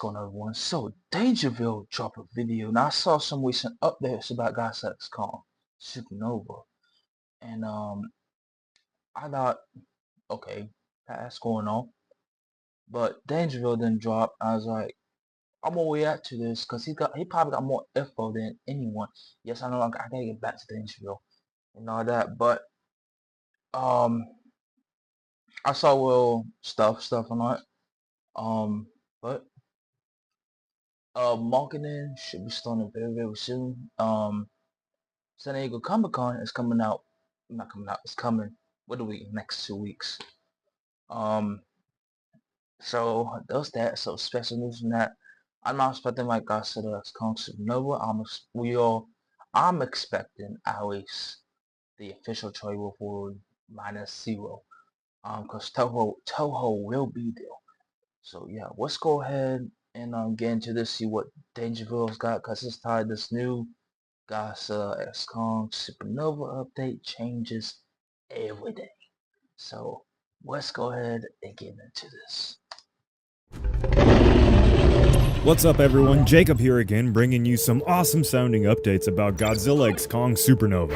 going on, everyone? So, Dangerville dropped a video, and I saw some recent updates about Godzilla X Kong Supernova, and I thought, okay, that's going on, but Dangerville didn't drop. I was like, I'm gonna react to this because he probably got more info than anyone. Yes, I know I gotta get back to Dangerville and all that, but um, I saw real stuff on it, but marketing should be starting very soon. San Diego Comic Con is coming out. Not coming out. It's coming. What are we? Next 2 weeks. So there's that. So special news from that. I'm not expecting like Godzilla X Kong Supernova. I'm expecting at least the official trailer for -0. Cause Toho will be there. So yeah, let's go ahead and get into this. See what Dangerville's got. Cause it's tied this new Godzilla X Kong Supernova update changes every day. So let's go ahead and get into this. What's up everyone, Jacob here again, bringing you some awesome sounding updates about Godzilla X Kong Supernova.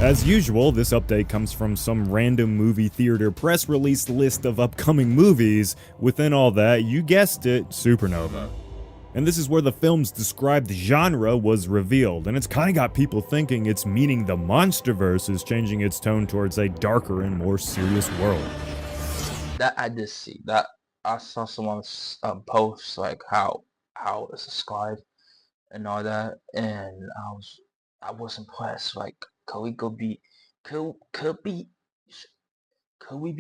As usual, this update comes from some random movie theater press release list of upcoming movies. Within all that, you guessed it, Supernova. And this is where the film's described genre was revealed, and it's kinda got people thinking it's meaning the MonsterVerse is changing its tone towards a darker and more serious world. That I did see. That I saw someone's post like how it's described and all that, and I was impressed. Like, could we be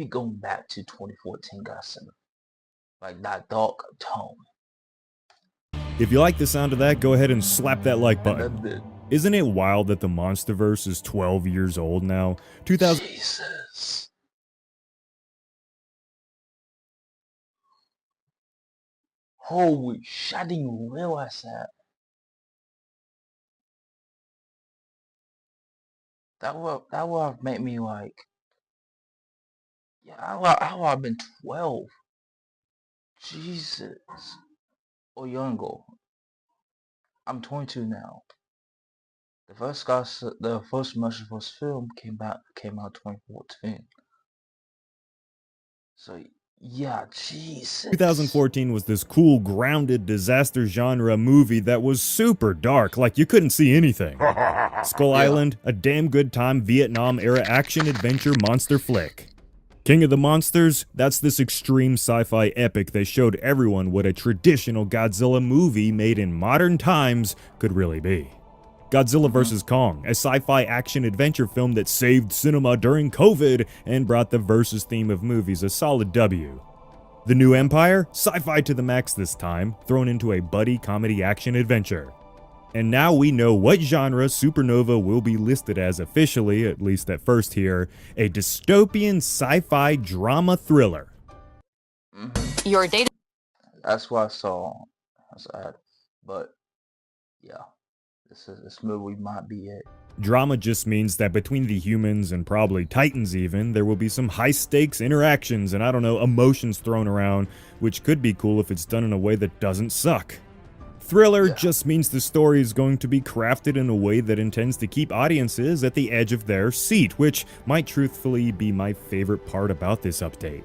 going back to 2014 Godzilla? Like that dark tone. If you like the sound of that, go ahead and slap that like button. Isn't it wild that the MonsterVerse is 12 years old now? Jesus. Holy shit, I didn't even realize that. That would have made me like, yeah, I would have been 12. Jesus. Or younger. I'm 22 now. The first MonsterVerse film came out 2014. So yeah, Jesus. 2014 was this cool, grounded disaster genre movie that was super dark, like you couldn't see anything. Skull Island, a damn good time Vietnam-era action-adventure monster flick. King of the Monsters, that's this extreme sci-fi epic that showed everyone what a traditional Godzilla movie made in modern times could really be. Godzilla vs. Kong, a sci-fi action-adventure film that saved cinema during COVID and brought the versus theme of movies a solid W. The New Empire, sci-fi to the max this time, thrown into a buddy comedy action-adventure. And now we know what genre Supernova will be listed as officially, at least at first here, a dystopian sci-fi drama thriller. Your data. That's what I saw. But yeah, this movie might be it. Drama just means that between the humans and probably Titans even, there will be some high-stakes interactions and I don't know, emotions thrown around, which could be cool if it's done in a way that doesn't suck. Thriller just means the story is going to be crafted in a way that intends to keep audiences at the edge of their seat, which might truthfully be my favorite part about this update.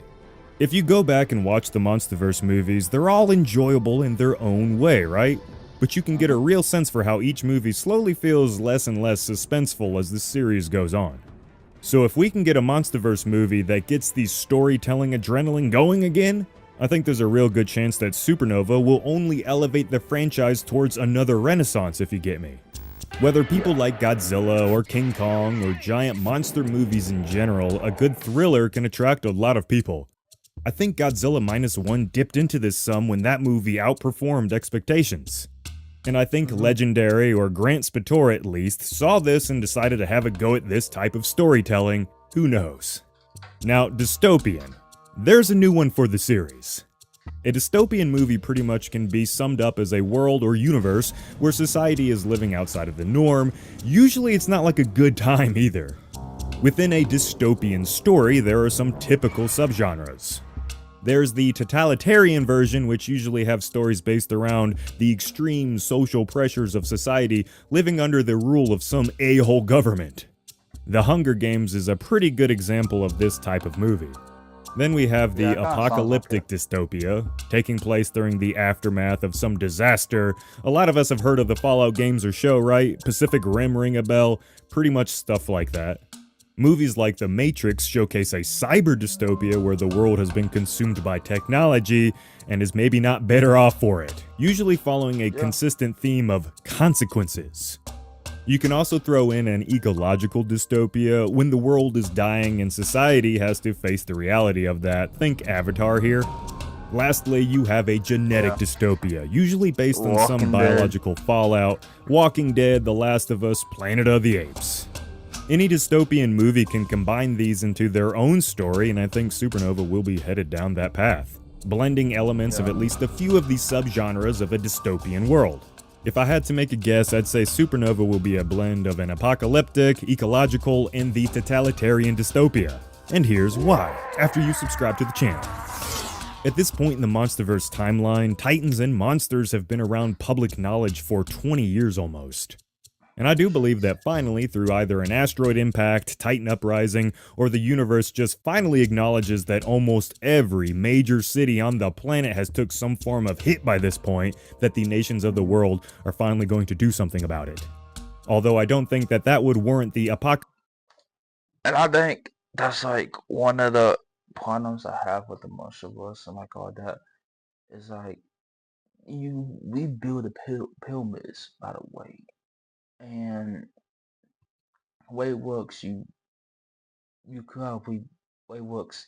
If you go back and watch the MonsterVerse movies, they're all enjoyable in their own way, right? But you can get a real sense for how each movie slowly feels less and less suspenseful as the series goes on. So if we can get a MonsterVerse movie that gets the storytelling adrenaline going again, I think there's a real good chance that Supernova will only elevate the franchise towards another renaissance, if you get me. Whether people like Godzilla or King Kong or giant monster movies in general, a good thriller can attract a lot of people. I think Godzilla -1 dipped into this some when that movie outperformed expectations. And I think Legendary, or Grant Spatore at least, saw this and decided to have a go at this type of storytelling. Who knows? Now, dystopian. There's a new one for the series. A dystopian movie pretty much can be summed up as a world or universe where society is living outside of the norm. Usually it's not like a good time either. Within a dystopian story, there are some typical subgenres. There's the totalitarian version, which usually have stories based around the extreme social pressures of society living under the rule of some a-hole government. The Hunger Games is a pretty good example of this type of movie. Then we have the apocalyptic dystopia, taking place during the aftermath of some disaster. A lot of us have heard of the Fallout games or show, right? Pacific Rim ring a bell? Pretty much stuff like that. Movies like The Matrix showcase a cyber dystopia where the world has been consumed by technology and is maybe not better off for it, usually following a consistent theme of consequences. You can also throw in an ecological dystopia when the world is dying and society has to face the reality of that. Think Avatar here. Lastly, you have a genetic dystopia, usually based on some biological fallout. Walking Dead, The Last of Us, Planet of the Apes. Any dystopian movie can combine these into their own story, and I think Supernova will be headed down that path, blending elements of at least a few of these subgenres of a dystopian world. If I had to make a guess, I'd say Supernova will be a blend of an apocalyptic, ecological, and the totalitarian dystopia. And here's why, after you subscribe to the channel. At this point in the MonsterVerse timeline, titans and monsters have been around public knowledge for 20 years almost. And I do believe that finally, through either an asteroid impact, Titan uprising, or the universe just finally acknowledges that almost every major city on the planet has took some form of hit by this point, that the nations of the world are finally going to do something about it. Although I don't think that that would warrant the And I think that's like one of the problems I have with the MonsterVerse and like all that is like we build the pyramids, by the way. And the way it works, you could have way it works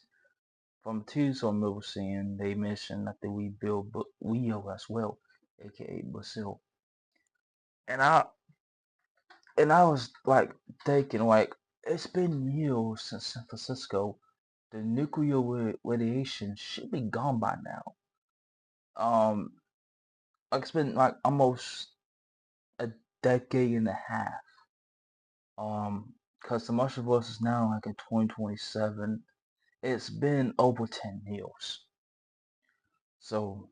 from Tucson, Middle Scene. They mentioned that we build Rio as well, aka Brazil. And I was like thinking like it's been years since San Francisco. The nuclear radiation should be gone by now. Like it's been like almost a decade and a half. Because the MonsterVerse is now like in 2027. It's been over 10 years. So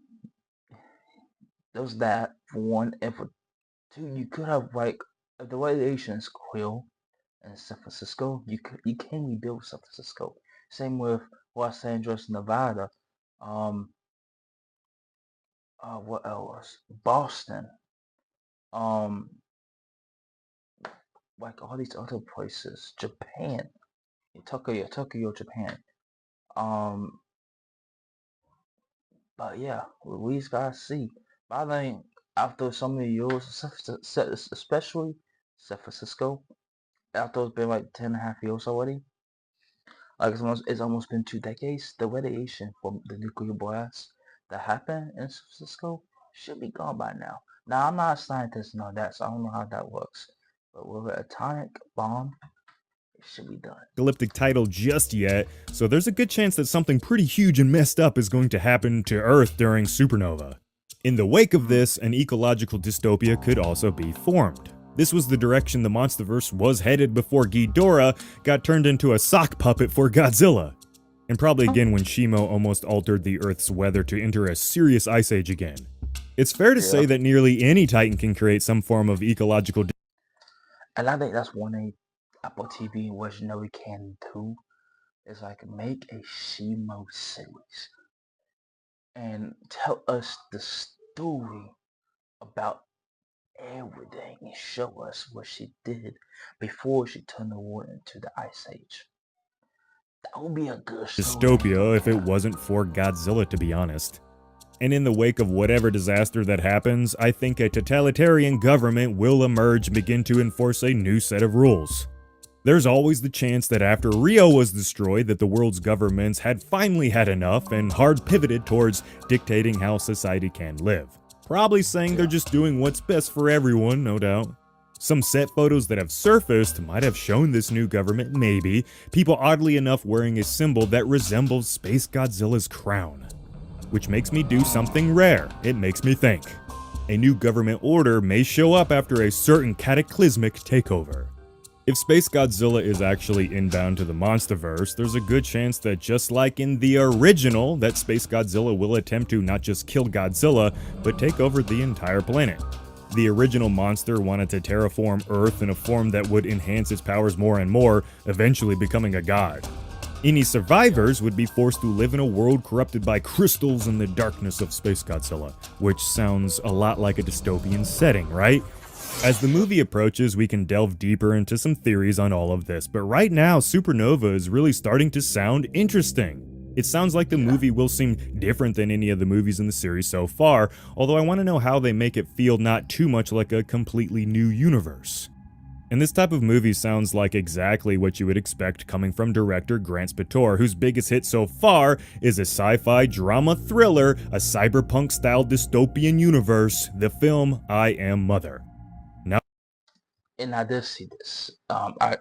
there's that for one, and for two, you could have like if the radiation is clear in San Francisco, you can rebuild San Francisco. Same with Los Angeles, Nevada. What else? Boston. Um, like all these other places. Japan. Tokyo, Japan. Um, but yeah, we just gotta see. But I think after so many years, especially San Francisco, after it's been like 10.5 years already, like it's almost been 2 decades, the radiation from the nuclear blast that happened in San Francisco should be gone by now. Now, I'm not a scientist and all that, so I don't know how that works. But with an atomic bomb, it should be done. Apocalyptic title just yet, so there's a good chance that something pretty huge and messed up is going to happen to Earth during Supernova. In the wake of this, an ecological dystopia could also be formed. This was the direction the MonsterVerse was headed before Ghidorah got turned into a sock puppet for Godzilla. And probably again when Shimo almost altered the Earth's weather to enter a serious ice age again. It's fair to say that nearly any Titan can create some form of ecological. And I think that's one thing Apple TV and Legendary can do, is like make a Shimo series and tell us the story about everything and show us what she did before she turned the world into the Ice Age. That would be a good dystopia if it wasn't for Godzilla, to be honest. And in the wake of whatever disaster that happens, I think a totalitarian government will emerge and begin to enforce a new set of rules. There's always the chance that after Rio was destroyed that the world's governments had finally had enough and hard pivoted towards dictating how society can live. Probably saying they're just doing what's best for everyone, no doubt. Some set photos that have surfaced might have shown this new government, maybe, people oddly enough wearing a symbol that resembles Space Godzilla's crown. Which makes me do something rare. It makes me think. A new government order may show up after a certain cataclysmic takeover. If Space Godzilla is actually inbound to the monsterverse, there's a good chance that just like in the original, that Space Godzilla will attempt to not just kill Godzilla, but take over the entire planet. The original monster wanted to terraform Earth in a form that would enhance its powers more and more, eventually becoming a god. Any survivors would be forced to live in a world corrupted by crystals and the darkness of Space Godzilla, which sounds a lot like a dystopian setting, right? As the movie approaches, we can delve deeper into some theories on all of this, but right now, Supernova is really starting to sound interesting. It sounds like the movie will seem different than any of the movies in the series so far, although I want to know how they make it feel not too much like a completely new universe. And this type of movie sounds like exactly what you would expect coming from director Grant Spator, whose biggest hit so far is a sci-fi drama thriller, a cyberpunk-style dystopian universe, the film I Am Mother. And I did see this. I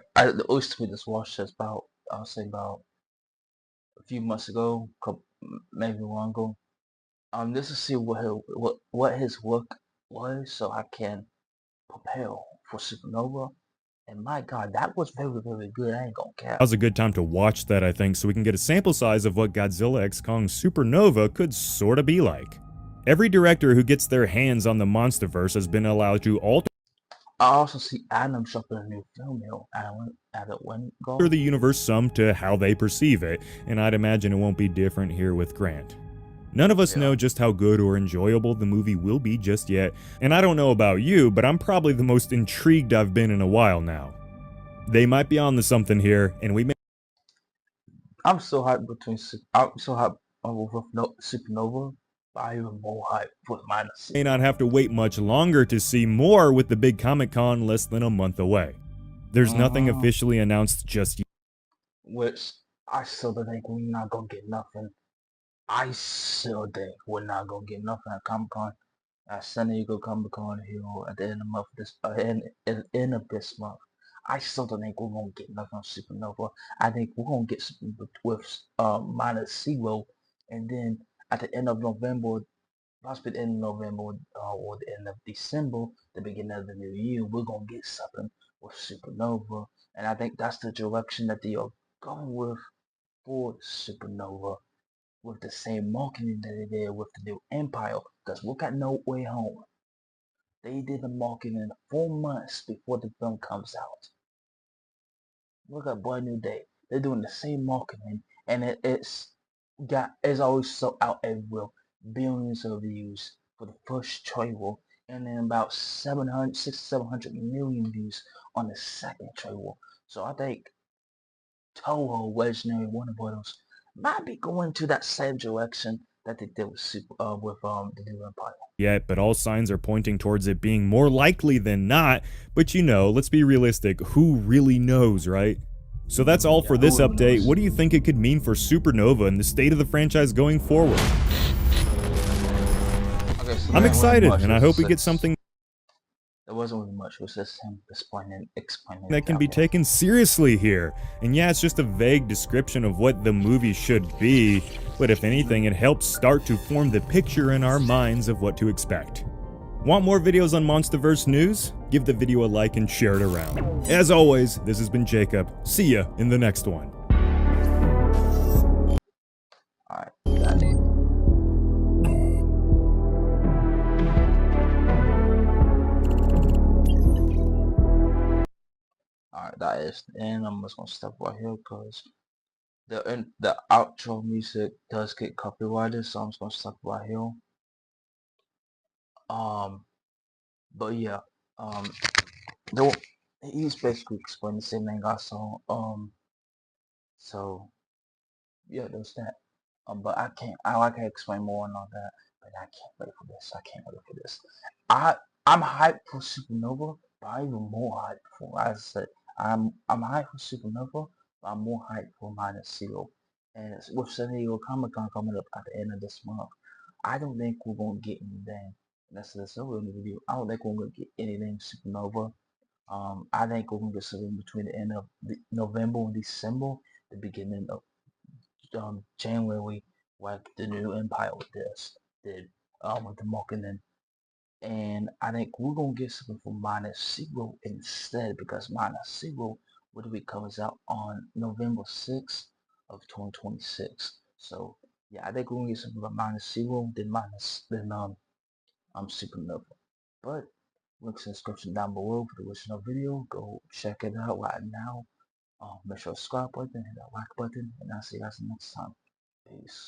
used to just watched this about, I'll say about a few months ago, maybe one ago. Just to see what his work was, so I can prepare for Supernova. And my God, that was very, very good. I ain't gonna cap. Now's a good time to watch that, I think, so we can get a sample size of what Godzilla x Kong Supernova could sorta be like. Every director who gets their hands on the MonsterVerse has been allowed to alter I also see Adam dropping a new film here. Adam Wingard. the universe some to how they perceive it, and I'd imagine it won't be different here with Grant. None of us know just how good or enjoyable the movie will be just yet, and I don't know about you, but I'm probably the most intrigued I've been in a while now. They might be on to something here, and we may I'm so hyped I'm so hyped with Supernova, but I'm even more hyped with minus. may not have to wait much longer to see more with the big Comic-Con less than a month away. There's nothing officially announced just yet. Which I still think we're not gonna get nothing. I still think we're not gonna get nothing at Comic Con. At San Diego Comic Con here at the end of end of this month. I still don't think we're gonna get nothing on Supernova. I think we're gonna get something with minus zero, and then at the end of November, possibly the end of November or the end of December, the beginning of the new year, we're gonna get something with Supernova, and I think that's the direction that they are going with for Supernova, with the same marketing that they did with the new Empire. Because look at No Way Home. They did the marketing 4 months before the film comes out. Look at Brand New Day. They're doing the same marketing, and it's always sold out everywhere. Billions of views for the first trailer, and then about 700 million views on the second trailer. So I think Toho, Legendary, Warner Brothers might be going to that same direction that they did with the new Empire. Yet, but all signs are pointing towards it being more likely than not. But you know, let's be realistic, who really knows, right? So that's all for this update. What do you think it could mean for Supernova and the state of the franchise going forward? Okay, so I'm excited, and I hope we get something there wasn't really much. It was just him explaining that can it be out there. taken seriously here. And yeah, it's just a vague description of what the movie should be, but if anything, it helps start to form the picture in our minds of what to expect. Want more videos on MonsterVerse news? Give the video a like and share it around. As always, this has been Jacob. See ya in the next one. Alright, got it. Alright, that is the end. I'm just gonna step right here because the outro music does get copyrighted, so I'm just gonna stop right here. But yeah, though he's basically explaining the same thing I saw. So yeah, there's that. But I can explain more and all that, but I can't wait for this. I can't wait for this. I'm hyped for Supernova, but I'm even more hyped for, as I said, I'm hyped for Supernova, but I'm more hyped for Minus Zero. And with San Diego Comic Con coming up at the end of this month, I don't think we're gonna get anything. That's a real review. I don't think we're gonna get anything Supernova. I think we're gonna get something between the end of November and December, the beginning of January, like the new Empire with this did with the marketing, And I think we're gonna get something for -0 instead, because -0 literally comes out on November 6th of 2026. So yeah, I think we're gonna get something about -0 than supernova. But links in the description down below for the original video. Go check it out right now. Make sure to subscribe button, hit that like button, and I'll see you guys next time. Peace.